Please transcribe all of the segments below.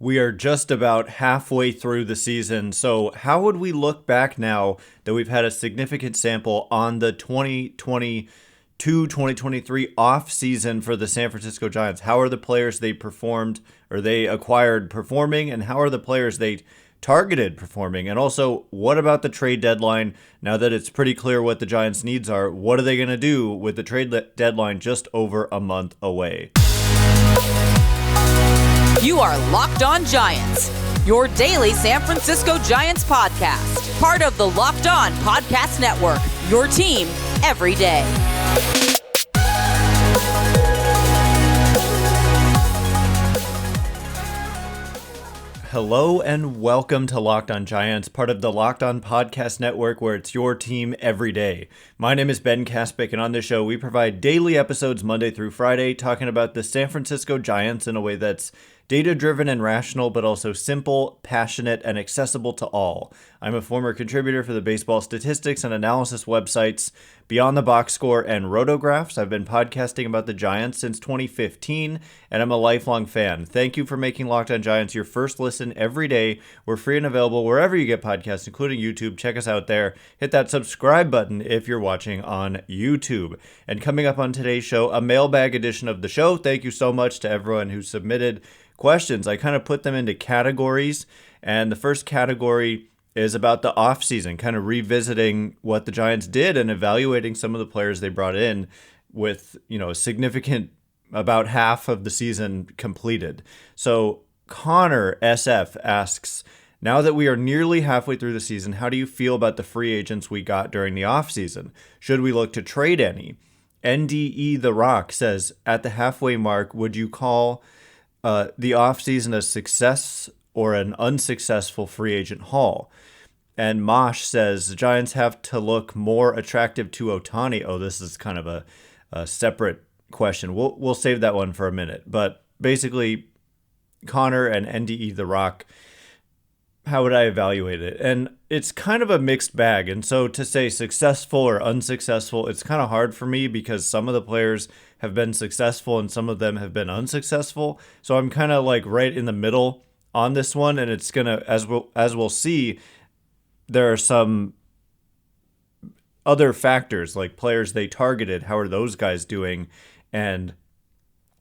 We are just about halfway through the season, so how would we look back now that we've had a significant sample on the 2022-2023 off-season for the San Francisco Giants? How are the players they performed or they acquired performing, and how are the players they targeted performing? And also, what about the trade deadline? Now that it's pretty clear what the Giants' needs are, what are they going to do with the trade deadline just over a month away? You are Locked On Giants, your daily San Francisco Giants podcast. Part of the Locked On Podcast Network, your team every day. Hello and welcome to Locked On Giants, part of the Locked On Podcast Network, where it's your team every day. My name is Ben Kaspick, and on this show we provide daily episodes Monday through Friday talking about the San Francisco Giants in a way that's data-driven and rational, but also simple, passionate, and accessible to all. I'm a former contributor for the baseball statistics and analysis websites Beyond the Box Score and Rotographs. I've been podcasting about the Giants since 2015, and I'm a lifelong fan. Thank you for making Locked On Giants your first listen every day. We're free and available wherever you get podcasts, including YouTube. Check us out there. Hit that subscribe button if you're watching on YouTube. And coming up on today's show, a mailbag edition of the show. Thank you so much to everyone who submitted questions. I kind of put them into categories, and the first category is about the offseason, kind of revisiting what the Giants did and evaluating some of the players they brought in with, a significant, about half of the season completed. So Connor SF asks, now that we are nearly halfway through the season, how do you feel about the free agents we got during the offseason? Should we look to trade any? NDE The Rock says, at the halfway mark, would you call the offseason a success or an unsuccessful free agent haul? And Mosh says the Giants have to look more attractive to Otani. Oh, this is kind of a separate question. We'll save that one for a minute. But basically, Connor and NDE The Rock, how would I evaluate it? And it's kind of a mixed bag. And so to say successful or unsuccessful, it's kind of hard for me because some of the players have been successful and some of them have been unsuccessful. So I'm kind of like right in the middle on this one. And it's going to, as we'll see, there are some other factors like players they targeted. How are those guys doing? And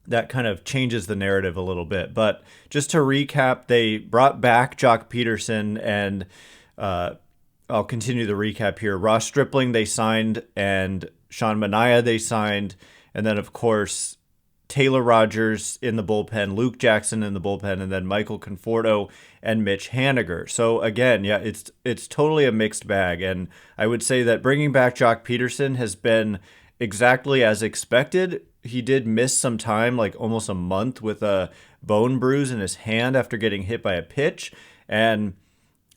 that kind of changes the narrative a little bit. But just to recap, they brought back Joc Pederson, and I'll continue the recap here. Ross Stripling they signed, and Sean Manaea they signed. And then, of course, Taylor Rogers in the bullpen, Luke Jackson in the bullpen, and then Michael Conforto and Mitch Haniger. So again, yeah, it's totally a mixed bag. And I would say that bringing back Joc Pederson has been exactly as expected. He did miss some time, like almost a month, with a bone bruise in his hand after getting hit by a pitch. And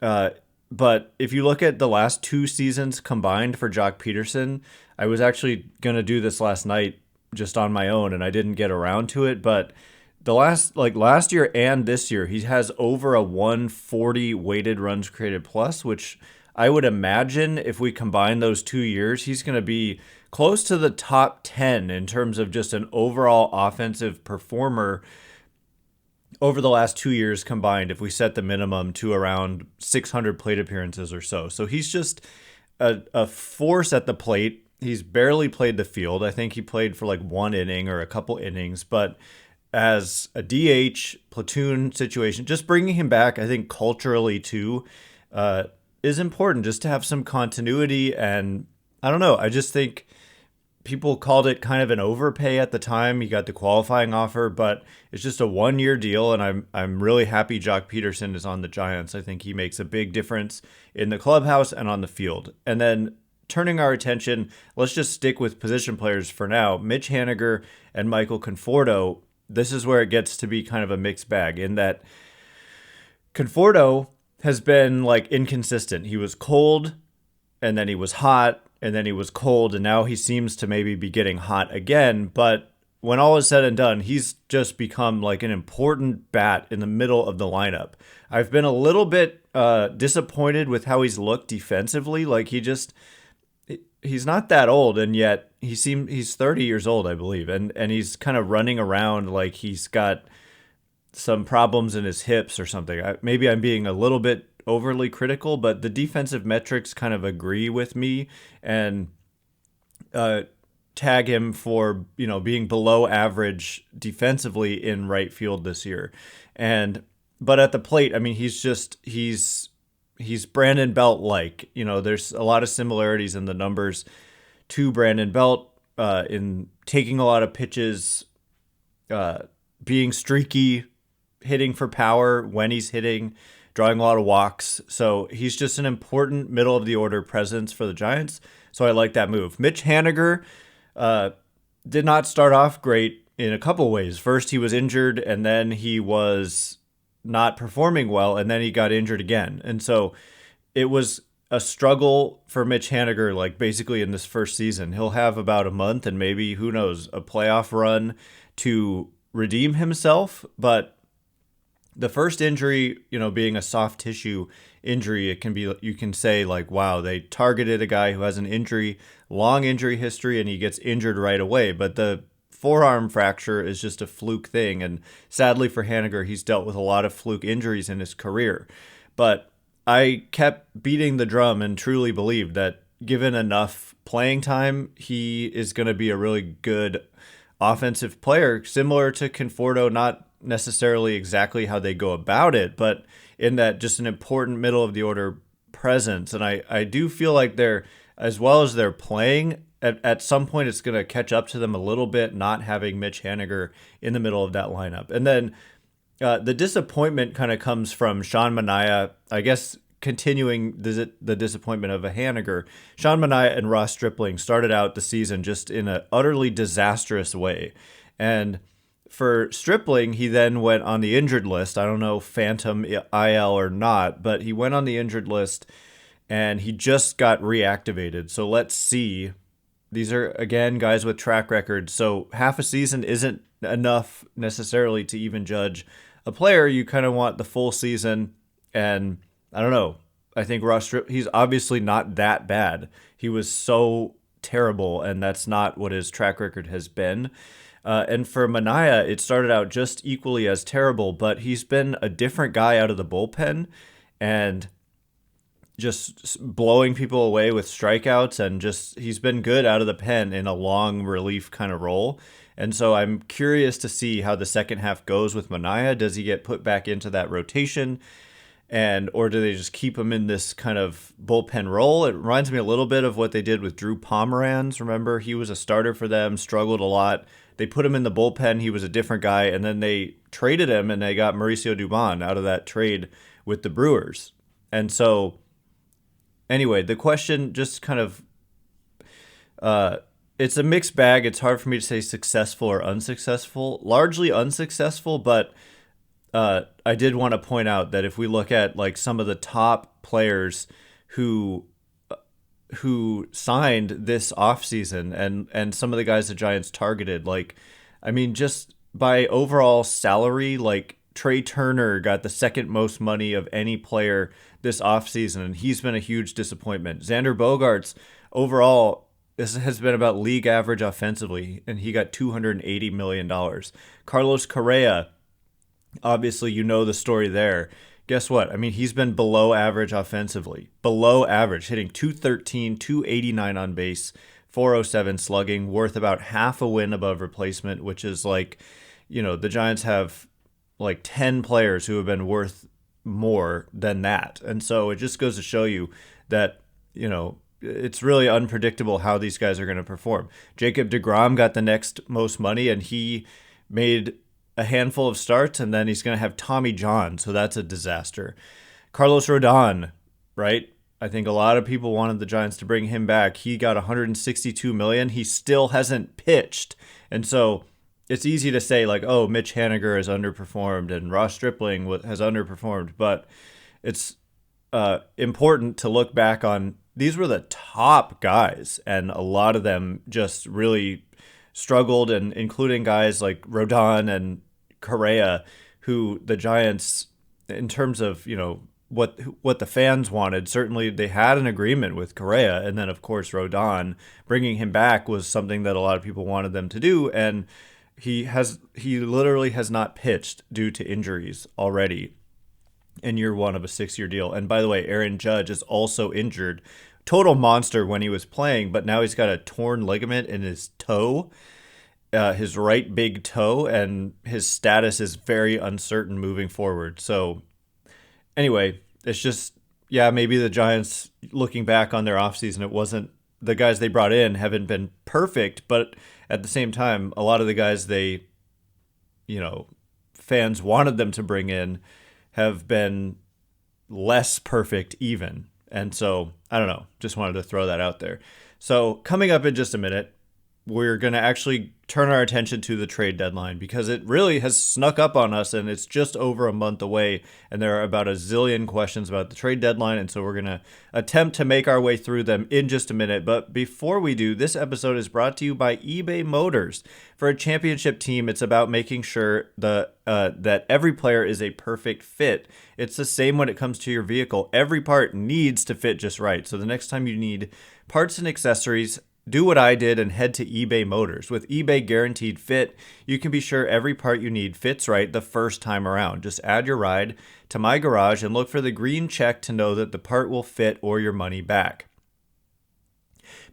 but if you look at the last two seasons combined for Joc Pederson, I was actually going to do this last night just on my own, and I didn't get around to it. But the last year and this year, he has over a 140 weighted runs created plus, which I would imagine if we combine those 2 years, he's going to be close to the top 10 in terms of just an overall offensive performer over the last 2 years combined, if we set the minimum to around 600 plate appearances or so. So he's just a force at the plate. He's barely played the field. I think he played for like one inning or a couple innings, but as a DH platoon situation, just bringing him back, I think culturally too, is important just to have some continuity. And I don't know, I just think people called it kind of an overpay at the time. He got the qualifying offer, but it's just a 1-year deal, and I'm really happy Joc Pederson is on the Giants. I think he makes a big difference in the clubhouse and on the field. And then turning our attention, let's just stick with position players for now. Mitch Haniger and Michael Conforto, this is where it gets to be kind of a mixed bag in that Conforto has been like inconsistent. He was cold, and then he was hot, and then he was cold, and now he seems to maybe be getting hot again. But when all is said and done, he's just become like an important bat in the middle of the lineup. I've been a little bit disappointed with how he's looked defensively. Like he's not that old, and yet he's 30 years old, I believe, and he's kind of running around like he's got some problems in his hips or something. Maybe I'm being a little bit overly critical, but the defensive metrics kind of agree with me and tag him for, being below average defensively in right field this year. But at the plate, I mean, he's Brandon Belt like. There's a lot of similarities in the numbers to Brandon Belt in taking a lot of pitches, being streaky, hitting for power when he's hitting, drawing a lot of walks. So he's just an important middle of the order presence for the Giants. So I like that move. Mitch Haniger did not start off great in a couple ways. First, he was injured, and then he was not performing well, and then he got injured again. And so it was a struggle for Mitch Haniger, like basically in this first season. He'll have about a month and maybe, who knows, a playoff run to redeem himself. But the first injury, being a soft tissue injury, you can say like, wow, they targeted a guy who has an long injury history, and he gets injured right away. But the forearm fracture is just a fluke thing. And sadly for Haniger, he's dealt with a lot of fluke injuries in his career. But I kept beating the drum and truly believed that given enough playing time, he is going to be a really good offensive player, similar to Conforto, not necessarily exactly how they go about it, but in that just an important middle of the order presence. And I do feel like as well as they're playing, at some point it's going to catch up to them a little bit, not having Mitch Haniger in the middle of that lineup. And then the disappointment kind of comes from Sean Manaea, I guess, continuing the disappointment of a Haniger. Sean Manaea and Ross Stripling started out the season just in an utterly disastrous way. And for Stripling, he then went on the injured list. I don't know, phantom IL or not, but he went on the injured list and he just got reactivated. So let's see. These are, again, guys with track records. So half a season isn't enough necessarily to even judge a player. You kind of want the full season. And I don't know. I think he's obviously not that bad. He was so terrible, and that's not what his track record has been. And for Manaea, it started out just equally as terrible, but he's been a different guy out of the bullpen and just blowing people away with strikeouts, and he's been good out of the pen in a long relief kind of role. And so I'm curious to see how the second half goes with Manaea. Does he get put back into that rotation? Or do they just keep him in this kind of bullpen role? It reminds me a little bit of what they did with Drew Pomeranz. Remember, he was a starter for them, struggled a lot. They put him in the bullpen. He was a different guy, and then they traded him, and they got Mauricio Dubon out of that trade with the Brewers. And so, anyway, the question just kind of, it's a mixed bag. It's hard for me to say successful or unsuccessful. Largely unsuccessful, but I did want to point out that if we look at like some of the top players who signed this offseason and some of the guys the Giants targeted, just by overall salary, like Trey Turner got the second most money of any player this offseason, and he's been a huge disappointment. Xander Bogaerts, overall, this has been about league average offensively, and he got $280 million. Carlos Correa, obviously, you know the story there. Guess what? I mean, he's been below average offensively. Below average, hitting 213, 289 on base, 407 slugging, worth about half a win above replacement, which is like, the Giants have like 10 players who have been worth more than that. And so it just goes to show you that, it's really unpredictable how these guys are going to perform. Jacob deGrom got the next most money, and he made a handful of starts, and then he's going to have Tommy John, so that's a disaster. Carlos Rodón, right? I think a lot of people wanted the Giants to bring him back. He got $162 million. He still hasn't pitched, and so it's easy to say like, oh, Mitch Haniger has underperformed and Ross Stripling has underperformed, but it's important to look back on. These were the top guys, and a lot of them just really struggled, and including guys like Rodón and Correa, who the Giants, in terms of what the fans wanted, certainly they had an agreement with Correa, and then of course Rodón, bringing him back was something that a lot of people wanted them to do, and He literally has not pitched due to injuries already in year one of a 6-year deal. And by the way, Aaron Judge is also injured. Total monster when he was playing, but now he's got a torn ligament in his toe, his right big toe, and his status is very uncertain moving forward. So anyway, it's just, yeah, maybe the Giants, looking back on their offseason, it wasn't, the guys they brought in haven't been perfect, but at the same time, a lot of the guys fans wanted them to bring in have been less perfect even. And so, I don't know, just wanted to throw that out there. So coming up in just a minute, we're going to actually turn our attention to the trade deadline because it really has snuck up on us and it's just over a month away. And there are about a zillion questions about the trade deadline. And so we're going to attempt to make our way through them in just a minute. But before we do, this episode is brought to you by eBay Motors. For a championship team, it's about making sure that every player is a perfect fit. It's the same when it comes to your vehicle. Every part needs to fit just right. So the next time you need parts and accessories, do what I did and head to eBay Motors. With eBay Guaranteed Fit, you can be sure every part you need fits right the first time around. Just add your ride to My Garage and look for the green check to know that the part will fit or your money back.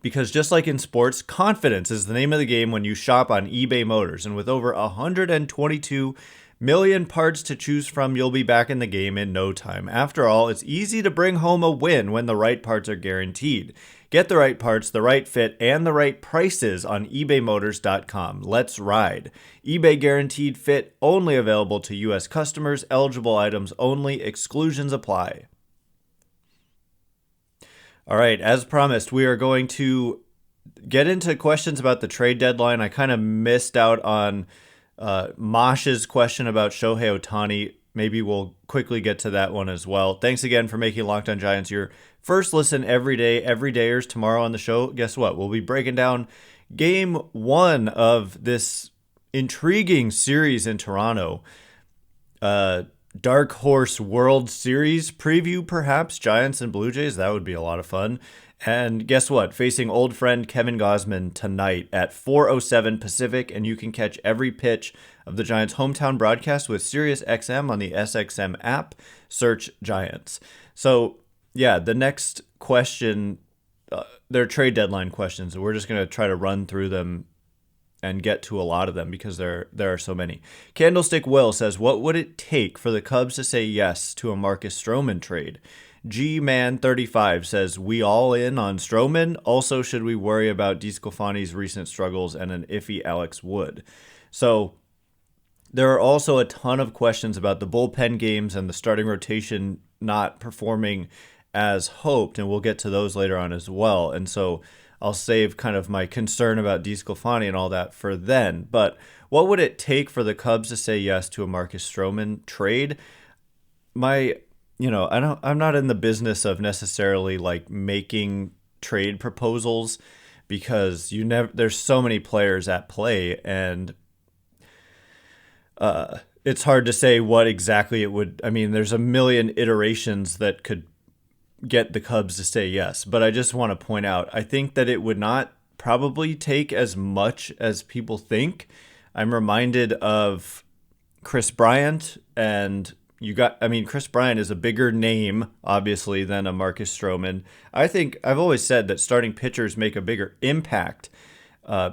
Because just like in sports, confidence is the name of the game when you shop on eBay Motors. And with over 122 million parts to choose from, you'll be back in the game in no time. After all, it's easy to bring home a win when the right parts are guaranteed. Get the right parts, the right fit, and the right prices on ebaymotors.com. Let's ride. eBay Guaranteed Fit, only available to U.S. customers. Eligible items only. Exclusions apply. All right, as promised, we are going to get into questions about the trade deadline. I kind of missed out on Mosh's question about Shohei Ohtani. Maybe we'll quickly get to that one as well. Thanks again for making Locked On Giants your first listen every day. Everydayers tomorrow on the show. Guess what? We'll be breaking down game one of this intriguing series in Toronto. Dark Horse World Series preview, perhaps. Giants and Blue Jays. That would be a lot of fun. And guess what? Facing old friend Kevin Gausman tonight at 4:07 Pacific, and you can catch every pitch of the Giants' hometown broadcast with SiriusXM on the SXM app. Search Giants. So, yeah, the next question, they're trade deadline questions, and we're just going to try to run through them and get to a lot of them because there are so many. Candlestick Will says, what would it take for the Cubs to say yes to a Marcus Stroman trade? G-Man35 says, we all in on Stroman? Also, should we worry about DeSclafani's recent struggles and an iffy Alex Wood? So there are also a ton of questions about the bullpen games and the starting rotation not performing as hoped, and we'll get to those later on as well. And so I'll save kind of my concern about DeSclafani and all that for then. But what would it take for the Cubs to say yes to a Marcus Stroman trade? I'm not in the business of necessarily like making trade proposals because there's so many players at play, and it's hard to say what exactly it would. I mean, there's a million iterations that could get the Cubs to say yes, but I just want to point out, I think that it would not probably take as much as people think. I'm reminded of Chris Bryant, and Chris Bryant is a bigger name, obviously, than a Marcus Stroman. I think I've always said that starting pitchers make a bigger impact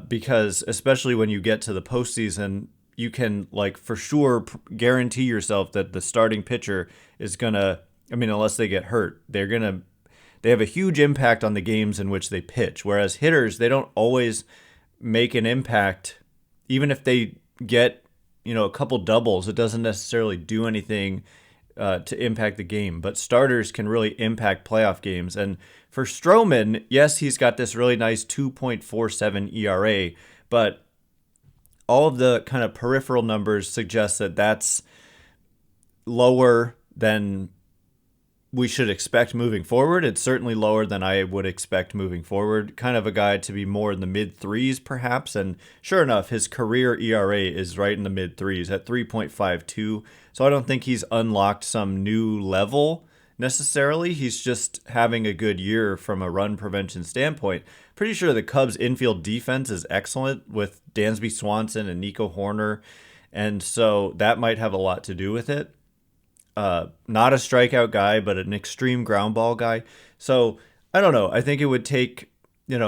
because especially when you get to the postseason, you can for sure guarantee yourself that the starting pitcher is going to, unless they get hurt, they have a huge impact on the games in which they pitch. Whereas hitters, they don't always make an impact. Even if they get, a couple doubles, it doesn't necessarily do anything to impact the game. But starters can really impact playoff games. And for Stroman, yes, he's got this really nice 2.47 ERA, but all of the kind of peripheral numbers suggest that that's lower than we should expect moving forward. It's certainly lower than I would expect moving forward. Kind of a guy to be more in the mid threes, perhaps. And sure enough, his career ERA is right in the mid threes at 3.52. So I don't think he's unlocked some new level necessarily. He's just having a good year from a run prevention standpoint. Pretty sure the Cubs infield defense is excellent with Dansby Swanson and Nico Horner. And so that might have a lot to do with it. Not a strikeout guy, but an extreme ground ball guy. So I don't know. I think it would take,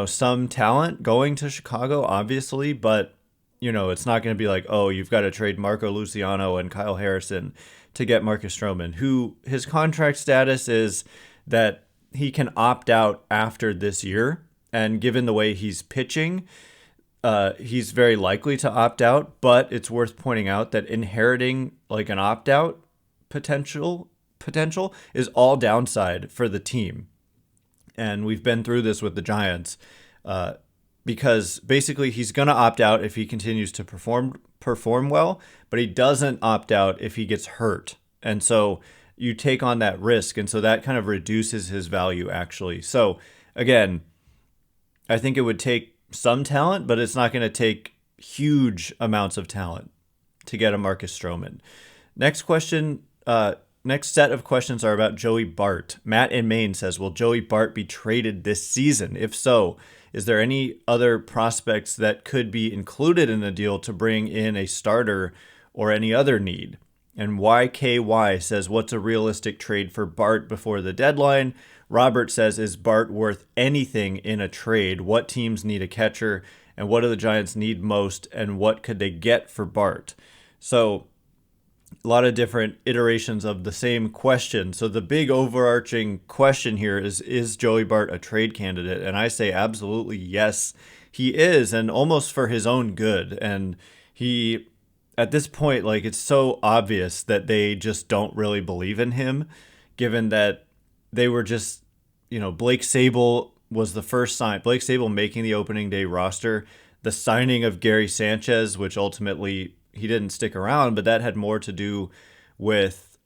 some talent going to Chicago, obviously, but it's not going to be like, oh, you've got to trade Marco Luciano and Kyle Harrison to get Marcus Stroman, who his contract status is that he can opt out after this year. And given the way he's pitching, he's very likely to opt out. But it's worth pointing out that inheriting like an opt out potential is all downside for the team. And we've been through this with the Giants because basically he's going to opt out if he continues to perform well, but he doesn't opt out if he gets hurt. And so you take on that risk. And so that kind of reduces his value actually. So again, I think it would take some talent, but it's not going to take huge amounts of talent to get a Marcus Stroman. Next question. Next set of questions are about Joey Bart. Matt in Maine says, will Joey Bart be traded this season? If so, is there any other prospects that could be included in the deal to bring in a starter or any other need? And YKY says, what's a realistic trade for Bart before the deadline? Robert says, is Bart worth anything in a trade? What teams need a catcher? And what do the Giants need most? And what could they get for Bart? So a lot of different iterations of the same question. So the big overarching question here is Joey Bart a trade candidate? And I say absolutely yes, he is, and almost for his own good. And he, at this point, like it's so obvious that they just don't really believe in him, given that they were just, Blake Sabol was the first sign. Blake Sabol making the opening day roster, the signing of Gary Sanchez, which ultimately he didn't stick around, but that had more to do with,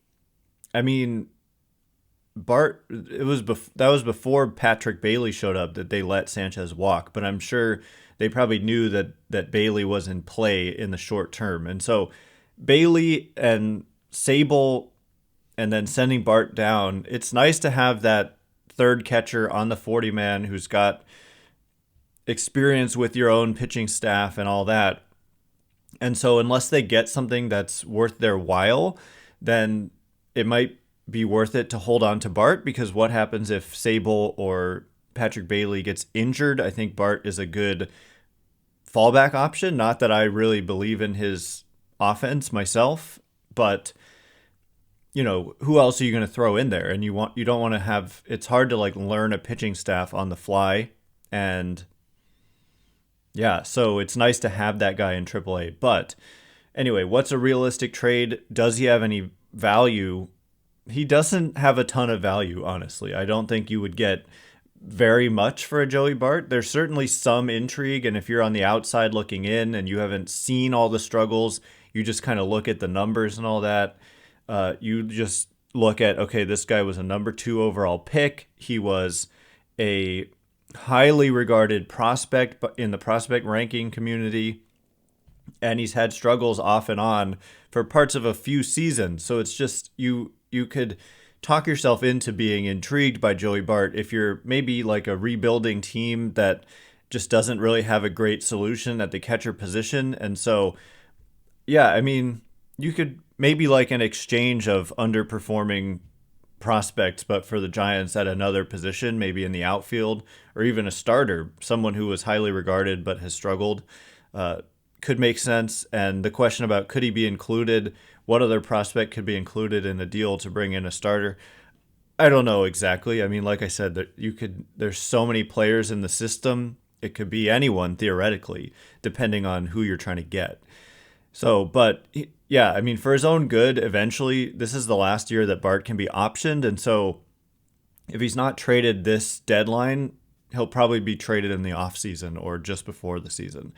Bart, that was before Patrick Bailey showed up that they let Sanchez walk, but I'm sure they probably knew that Bailey was in play in the short term. And so Bailey and Sabol and then sending Bart down, it's nice to have that third catcher on the 40-man who's got experience with your own pitching staff and all that. And so unless they get something that's worth their while, then it might be worth it to hold on to Bart, because what happens if Sabol or Patrick Bailey gets injured? I think Bart is a good fallback option. Not that I really believe in his offense myself, but who else are you going to throw in there? And you don't want to have, it's hard to like learn a pitching staff on the fly. And yeah, so it's nice to have that guy in AAA. But anyway, what's a realistic trade? Does he have any value? He doesn't have a ton of value, honestly. I don't think you would get very much for a Joey Bart. There's certainly some intrigue, and if you're on the outside looking in and you haven't seen all the struggles, you just kind of look at the numbers and all that. You just look at, okay, this guy was a number 2 overall pick. He was a highly regarded prospect in the prospect ranking community, and he's had struggles off and on for parts of a few seasons. So it's just you could talk yourself into being intrigued by Joey Bart if you're maybe like a rebuilding team that just doesn't really have a great solution at the catcher position. And so yeah, you could maybe like an exchange of underperforming prospects, but for the Giants at another position, maybe in the outfield, or even a starter, someone who was highly regarded but has struggled, could make sense. And the question about could he be included, what other prospect could be included in the deal to bring in a starter, I don't know exactly. Like I said, that there's so many players in the system. It could be anyone theoretically, depending on who you're trying to get. So, but yeah, for his own good, eventually, this is the last year that Bart can be optioned. And so if he's not traded this deadline, he'll probably be traded in the offseason or just before the season.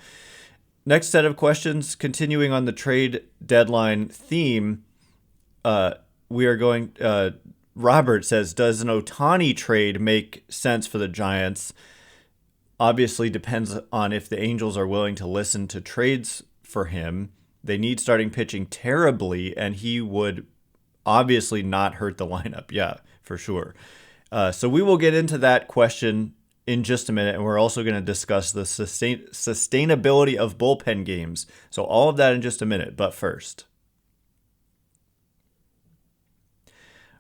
Next set of questions, continuing on the trade deadline theme, we are going, Robert says, does an Otani trade make sense for the Giants? Obviously depends on if the Angels are willing to listen to trades for him. They need starting pitching terribly, and he would obviously not hurt the lineup. Yeah, for sure. So we will get into that question in just a minute, and we're also going to discuss the sustainability of bullpen games. So all of that in just a minute, but first.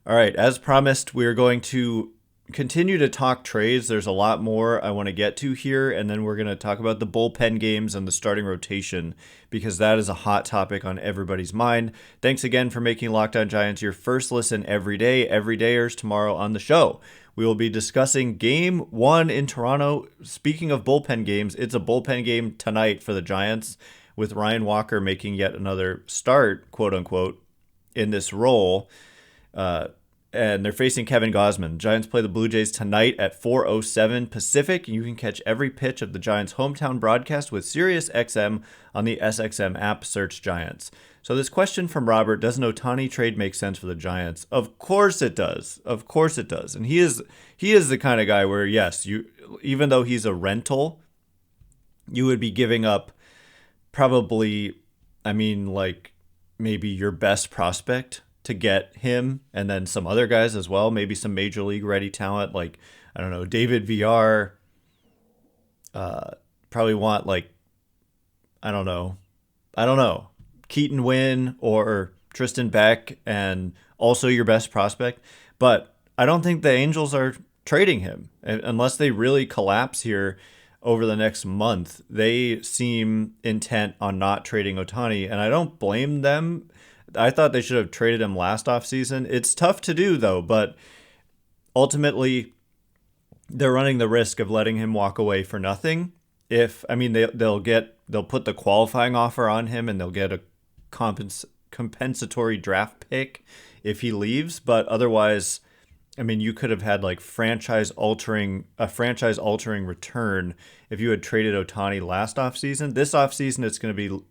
All right, as promised, we are going to continue to talk trades. There's a lot more I want to get to here, and then we're going to talk about the bullpen games and the starting rotation, because that is a hot topic on everybody's mind. Thanks again for making Locked On Giants your first listen every day. Everydayers tomorrow on the show. We will be discussing Game 1 in Toronto. Speaking of bullpen games, it's a bullpen game tonight for the Giants, with Ryan Walker making yet another start, quote-unquote, in this role. And they're facing Kevin Gausman. Giants play the Blue Jays tonight at 4:07 Pacific. You can catch every pitch of the Giants' hometown broadcast with SiriusXM on the SXM app. Search Giants. So this question from Robert: does an Ohtani trade make sense for the Giants? Of course it does. Of course it does. And he is the kind of guy where, yes, you, even though he's a rental, you would be giving up probably, like maybe your best prospect to get him, and then some other guys as well, maybe some major league ready talent, like, I don't know, David VR, probably want, like, I don't know, Keaton Winn or Tristan Beck, and also your best prospect. But I don't think the Angels are trading him unless they really collapse here over the next month. They seem intent on not trading Ohtani, and I don't blame them. I thought they should have traded him last offseason. It's tough to do, though, but ultimately they're running the risk of letting him walk away for nothing. They'll put the qualifying offer on him, and they'll get a compensatory draft pick if he leaves. But otherwise, you could have had like franchise altering return if you had traded Ohtani last offseason. This offseason, it's going to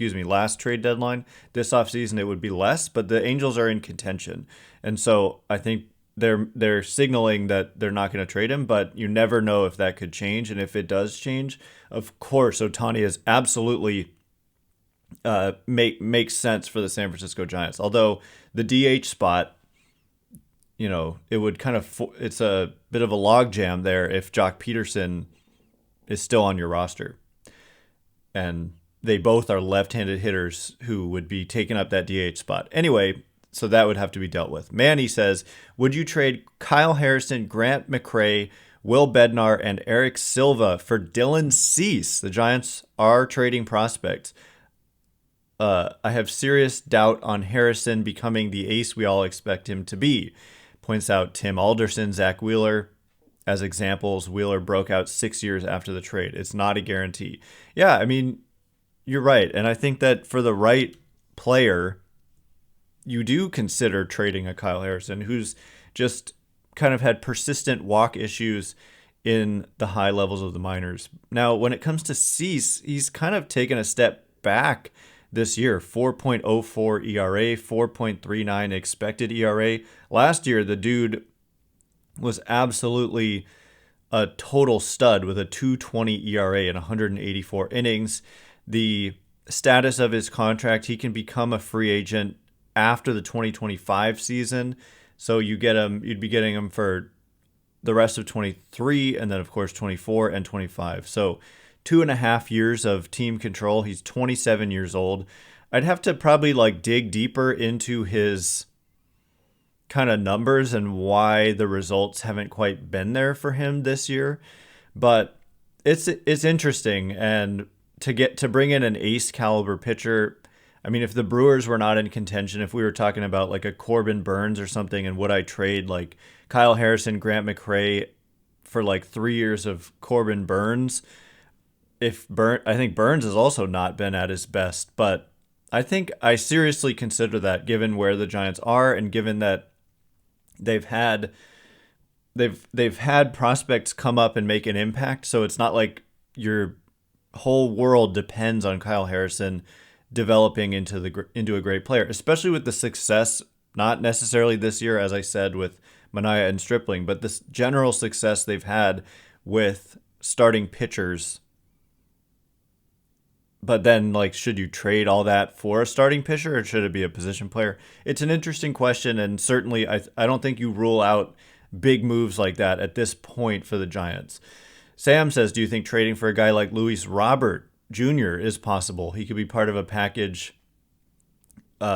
be, last trade deadline. This offseason, it would be less, but the Angels are in contention. And so I think they're signaling that they're not going to trade him, but you never know if that could change. And if it does change, of course, Ohtani is absolutely makes sense for the San Francisco Giants. Although the DH spot, it would it's a bit of a logjam there if Joc Pederson is still on your roster. And they both are left-handed hitters who would be taking up that DH spot. Anyway, so that would have to be dealt with. Manny says, would you trade Kyle Harrison, Grant McCray, Will Bednar, and Eric Silva for Dylan Cease? The Giants are trading prospects. I have serious doubt on Harrison becoming the ace we all expect him to be. Points out Tim Alderson, Zach Wheeler as examples. Wheeler broke out 6 years after the trade. It's not a guarantee. Yeah, you're right. And I think that for the right player, you do consider trading a Kyle Harrison, who's just kind of had persistent walk issues in the high levels of the minors. Now, when it comes to Cease, he's kind of taken a step back this year. 4.04 ERA, 4.39 expected ERA. Last year, the dude was absolutely a total stud with a 2.20 ERA in 184 innings. The status of his contract, he can become a free agent after the 2025 season. So you'd be getting him for the rest of 23, and then of course 24 and 25. So 2.5 years of team control. He's 27 years old. I'd have to probably dig deeper into his kind of numbers and why the results haven't quite been there for him this year. But it's interesting, and to bring in an ace caliber pitcher. If the Brewers were not in contention, if we were talking about like a Corbin Burns or something, and would I trade like Kyle Harrison, Grant McCray for 3 years of Corbin Burns? I think Burns has also not been at his best, but I think I seriously consider that, given where the Giants are and given that they've had prospects come up and make an impact. So it's not like your whole world depends on Kyle Harrison developing into a great player, especially with the success, not necessarily this year, as I said, with Manaea and Stripling, but this general success they've had with starting pitchers But then, like, should you trade all that for a starting pitcher or should it be a position player? It's an interesting question, and certainly I don't think you rule out big moves like that at this point for the Giants. Sam says, do you think trading for a guy like Luis Robert Jr. is possible? He could be part of a package,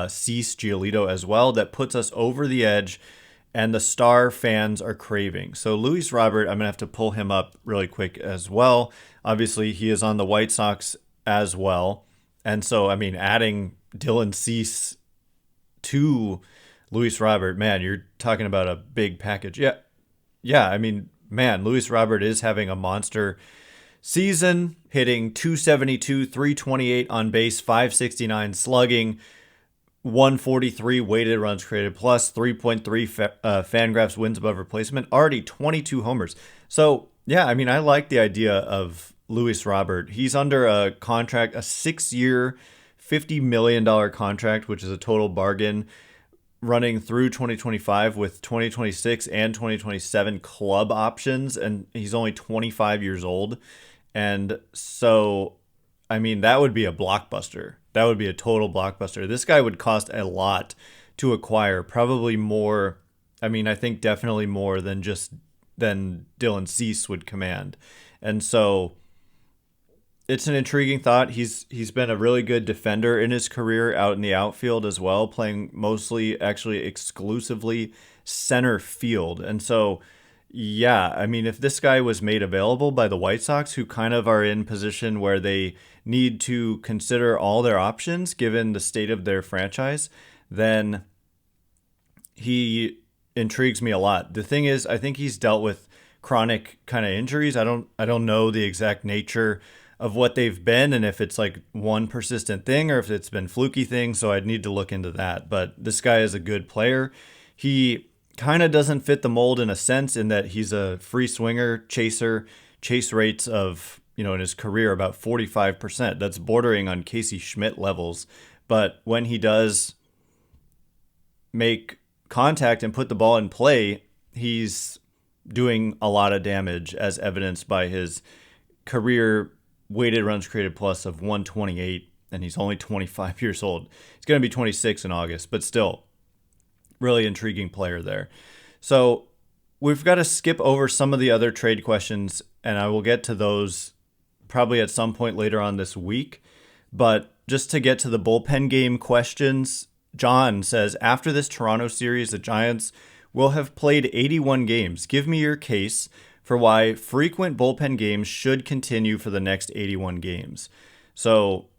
Cease Giolito as well, that puts us over the edge and the star fans are craving. So Luis Robert, I'm going to have to pull him up really quick as well. Obviously, he is on the White Sox as well. And so, I mean, adding Dylan Cease to Luis Robert, man, you're talking about a big package. Yeah. I mean, man, Luis Robert is having a monster season, hitting 272, 328 on base, 569 slugging, 143 weighted runs created plus, 3.3 Fangraphs wins above replacement, already 22 homers. So, yeah, I mean, I like the idea of Luis Robert. He's under a contract, a 6-year, $50 million contract, which is a total bargain, running through 2025 with 2026 and 2027 club options, and he's only 25 years old. And so, I mean, that would be a blockbuster. That would be a total blockbuster. This guy would cost a lot to acquire, probably more. I mean, I think definitely more than Dylan Cease would command. And so it's an intriguing thought. He's been a really good defender in his career out in the outfield as well, playing mostly, actually exclusively center field. And so, yeah, I mean, if this guy was made available by the White Sox, who kind of are in position where they need to consider all their options given the state of their franchise, then he intrigues me a lot. The thing is, I think he's dealt with chronic kind of injuries. I don't know the exact nature of what they've been and if it's like one persistent thing or if it's been fluky things. So I'd need to look into that. But this guy is a good player. He kind of doesn't fit the mold in a sense in that he's a free swinger chaser, chase rates of, in his career about 45%. That's bordering on Casey Schmidt levels. But when he does make contact and put the ball in play, he's doing a lot of damage, as evidenced by his career weighted runs created plus of 128, and he's only 25 years old. He's going to be 26 in August, but still, really intriguing player there. So we've got to skip over some of the other trade questions, and I will get to those probably at some point later on this week. But just to get to the bullpen game questions, John says, after this Toronto series, the Giants will have played 81 games. Give me your case for why frequent bullpen games should continue for the next 81 games. So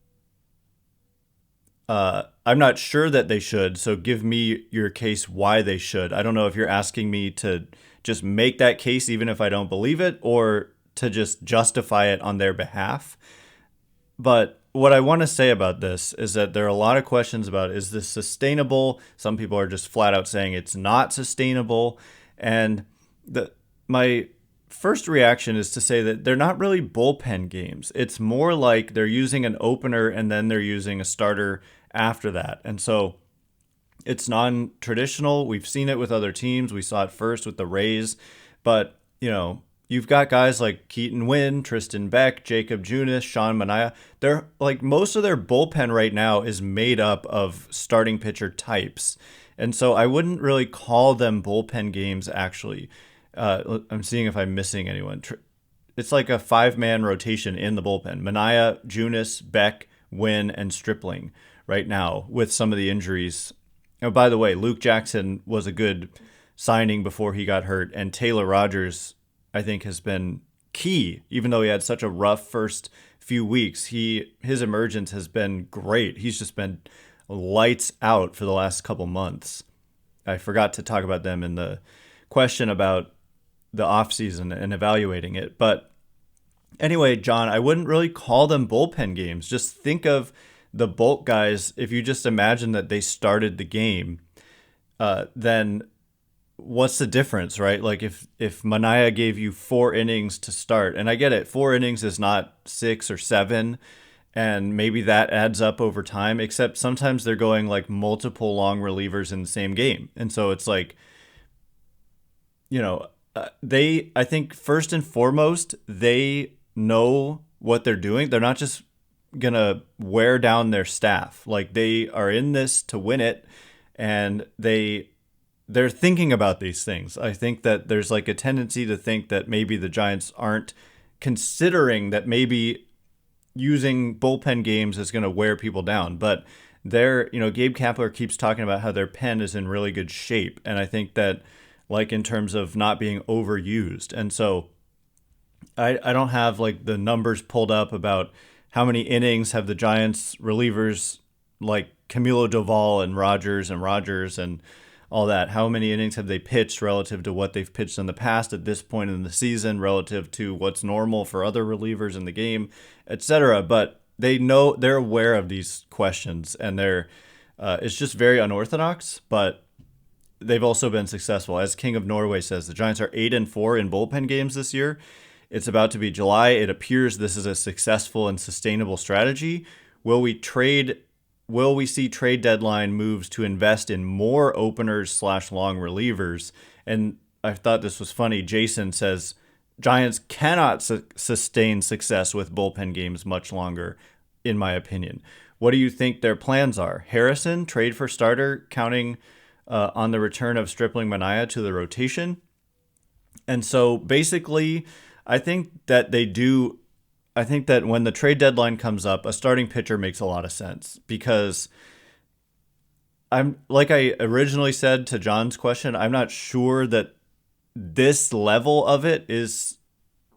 I'm not sure that they should, so give me your case why they should. I don't know if you're asking me to just make that case even if I don't believe it, or to just justify it on their behalf. But what I want to say about this is that there are a lot of questions about, is this sustainable? Some people are just flat out saying it's not sustainable. And my first reaction is to say that they're not really bullpen games. It's more like they're using an opener and then they're using a starter after that. And so it's non-traditional. We've seen it with other teams. We saw it first with the Rays. But, you've got guys like Keaton Winn, Tristan Beck, Jacob Junis, Sean Manaea. They're like, most of their bullpen right now is made up of starting pitcher types. And so I wouldn't really call them bullpen games, actually. I'm seeing if I'm missing anyone. It's like a 5-man rotation in the bullpen. Manaea, Junis, Beck, Winn, and Stripling right now with some of the injuries. Oh, by the way, Luke Jackson was a good signing before he got hurt, and Taylor Rogers, I think, has been key. Even though he had such a rough first few weeks, his emergence has been great. He's just been lights out for the last couple months. I forgot to talk about them in the question about the offseason and evaluating it. But anyway, John, I wouldn't really call them bullpen games. Just think of the bulk guys. If you just imagine that they started the game, then what's the difference, right? Like if Manaea gave you 4 innings to start, and I get it, 4 innings is not 6 or 7, and maybe that adds up over time, except sometimes they're going like multiple long relievers in the same game. And so it's like, I think first and foremost, they know what they're doing. They're not just gonna wear down their staff. Like, they are in this to win it, and they're thinking about these things. I think that there's like a tendency to think that maybe the Giants aren't considering that maybe using bullpen games is going to wear people down. But Gabe Kapler keeps talking about how their pen is in really good shape. And I think that, like, in terms of not being overused. And so I don't have like the numbers pulled up about how many innings have the Giants relievers like Camilo Doval and Rogers and all that. How many innings have they pitched relative to what they've pitched in the past at this point in the season, relative to what's normal for other relievers in the game, etc. But they're aware of these questions, and it's just very unorthodox, but they've also been successful. As King of Norway says, the Giants are 8-4 in bullpen games this year. It's about to be July. It appears this is a successful and sustainable strategy. Will we see trade deadline moves to invest in more openers / long relievers? And I thought this was funny. Jason says, Giants cannot sustain success with bullpen games much longer, in my opinion. What do you think their plans are? Harrison, trade for starter, counting on the return of Stripling Manaea to the rotation. And so basically, I think that when the trade deadline comes up, a starting pitcher makes a lot of sense, because I'm, like I originally said to John's question, I'm not sure that this level of it is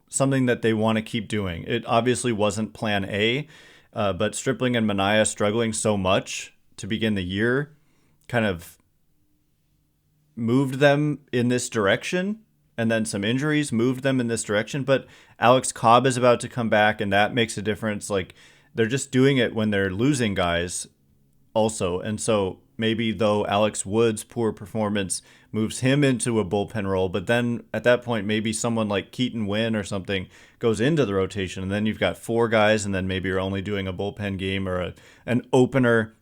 something that they want to keep doing. It obviously wasn't plan A, but Stripling and Manaea struggling so much to begin the year kind of moved them in this direction. And then some injuries moved them in this direction. But Alex Cobb is about to come back, and that makes a difference. Like, they're just doing it when they're losing guys also. And so maybe, though, Alex Wood's poor performance moves him into a bullpen role, but then at that point, maybe someone like Keaton Wynn or something goes into the rotation, and then you've got 4 guys, and then maybe you're only doing a bullpen game or an opener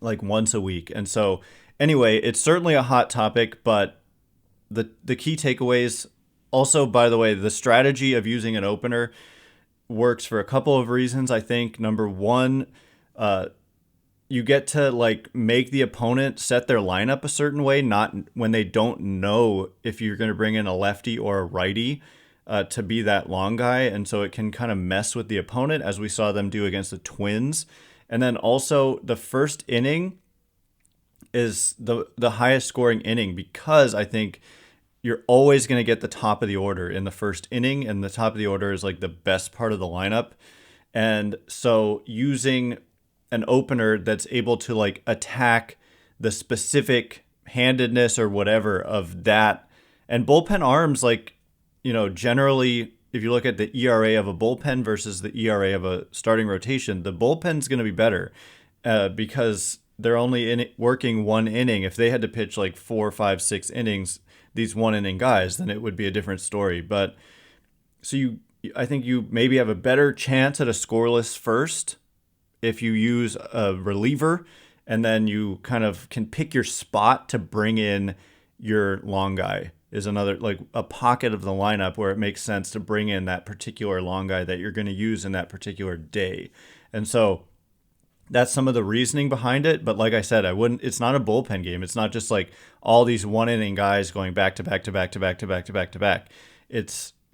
like once a week. And so anyway, it's certainly a hot topic, but the key takeaways also, by the way, the strategy of using an opener works for a couple of reasons. I think number one, you get to like make the opponent set their lineup a certain way, not when they don't know if you're going to bring in a lefty or a righty to be that long guy. And so it can kind of mess with the opponent, as we saw them do against the Twins. And then also the first inning is the highest scoring inning, because I think you're always going to get the top of the order in the first inning, and the top of the order is like the best part of the lineup. And so using an opener that's able to like attack the specific handedness or whatever of that, and bullpen arms, like, generally, if you look at the ERA of a bullpen versus the ERA of a starting rotation, the bullpen's going to be better because they're only working one inning. If they had to pitch like 4, 5, 6 innings, these 1 inning guys, then it would be a different story. But so I think you maybe have a better chance at a scoreless first if you use a reliever, and then you kind of can pick your spot to bring in your long guy. Is another, like, a pocket of the lineup where it makes sense to bring in that particular long guy that you're going to use in that particular day. And so that's some of the reasoning behind it. But like I said, it's not a bullpen game. It's not just like all these 1 inning guys going back to back to back to back to back to back to back.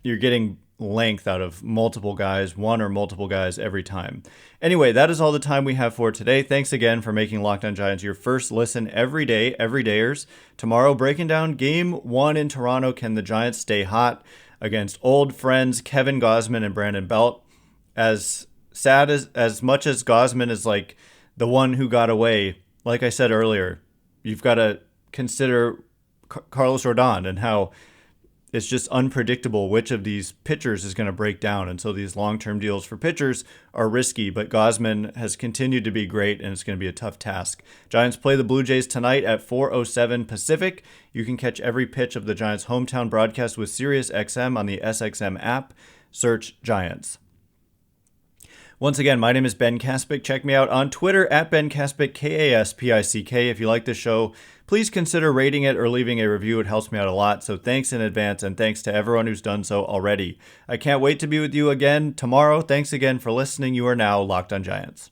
You're getting length out of multiple guys, one or multiple guys every time. Anyway, that is all the time we have for today. Thanks again for making Locked On Giants your first listen every day, everydayers. Tomorrow, breaking down Game 1 in Toronto. Can the Giants stay hot against old friends Kevin Gausman and Brandon Belt? As sad as much as Gausman is like the one who got away, like I said earlier, you've got to consider Carlos Rodón and how it's just unpredictable which of these pitchers is going to break down. And so these long-term deals for pitchers are risky, but Gausman has continued to be great, and it's going to be a tough task. Giants play the Blue Jays tonight at 4:07 Pacific. You can catch every pitch of the Giants' hometown broadcast with SiriusXM on the SXM app. Search Giants. Once again, my name is Ben Kaspick. Check me out on Twitter at Ben Kaspick, Kaspick. If you like the show, please consider rating it or leaving a review. It helps me out a lot. So thanks in advance, and thanks to everyone who's done so already. I can't wait to be with you again tomorrow. Thanks again for listening. You are now Locked on Giants.